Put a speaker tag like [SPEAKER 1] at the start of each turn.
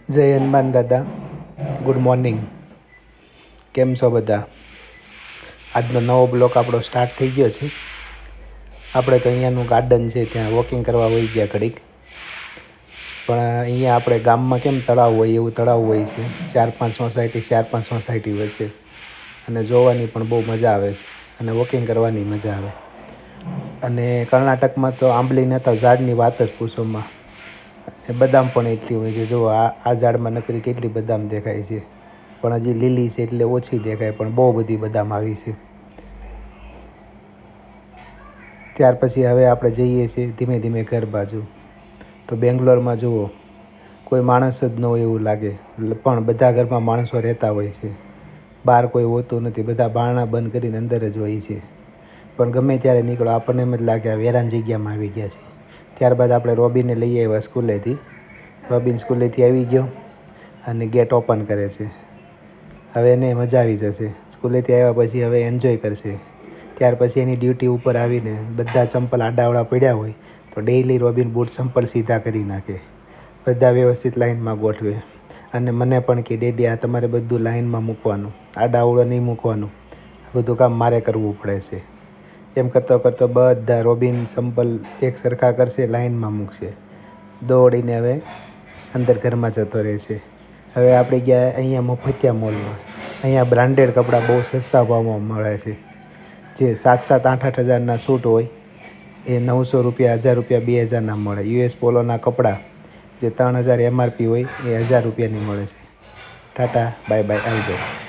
[SPEAKER 1] જય હનુમાન દાદા. Good morning. કેમ છો બધા? આજનો નવો બ્લોક આપણો સ્ટાર્ટ થઈ ગયો છે. આપણે તો અહીંયાનું ગાર્ડન છે ત્યાં વોકિંગ કરવા વહી ગયા ઘડીક. પણ અહીંયા આપણે ગામમાં કેમ તળાવ હોય એવું તળાવ હોય છે. 4-5 સોસાયટી હોય છે અને જોવાની પણ બહુ મજા આવે છે અને વોકિંગ કરવાની મજા આવે. અને કર્ણાટકમાં તો આંબલીના તો ઝાડની વાત જ પૂછોમાં. બદામ પણ એટલી હોય છે. જો આ ઝાડમાં નકરી કેટલી બદામ દેખાય છે, પણ હજી લીલી છે એટલે ઓછી દેખાય, પણ બહુ બધી બદામ આવી છે. ત્યાર પછી હવે આપણે જઈએ છીએ ધીમે ધીમે ઘર બાજુ. તો બેંગ્લોરમાં જુઓ, કોઈ માણસ જ ન હોય એવું લાગે, પણ બધા ઘરમાં માણસો રહેતા હોય છે. બહાર કોઈ હોતું નથી, બધા બારણા બંધ કરીને અંદર જ હોય છે. પણ ગમે ત્યારે નીકળો આપણને એમ જ લાગે આ વેરાન જગ્યામાં આવી ગયા છે. ત્યારબાદ આપણે રોબીને લઈ આવ્યા સ્કૂલેથી. રોબિન સ્કૂલેથી આવી ગયો અને ગેટ ઓપન કરે છે. હવે એને મજા આવી જશે. સ્કૂલેથી આવ્યા પછી હવે એન્જોય કરશે. ત્યાર પછી એની ડ્યુટી ઉપર આવીને બધા ચંપલ આડાવડા પડ્યા હોય તો ડેઈલી રોબિન બૂટ ચંપલ સીધા કરી નાખે. બધા વ્યવસ્થિત લાઈનમાં ગોઠવે અને મને પણ કે ડેડી આ તમારે બધું લાઈનમાં મૂકવાનું, આડાઅવળું નહીં મૂકવાનું, આ બધું કામ મારે કરવું પડે છે. એમ કરતો કરતો બધા રોબિન ચંપલ એક સરખા કરશે, લાઈનમાં મૂકશે, દોડીને હવે અંદર ઘરમાં જતો રહે છે. હવે આપણે ગયા અહીંયા મફતિયા મોલમાં. અહીંયા બ્રાન્ડેડ કપડાં બહુ સસ્તા ભાવમાં મળે છે. જે 7-8 હજારના સૂટ હોય એ 900 રૂપિયા, 1000 રૂપિયા, 2000ના મળે. US પોલોના કપડાં જે 3000 MRP હોય એ 1000 રૂપિયાની મળે છે. ટાટા, બાય બાય, આવજો.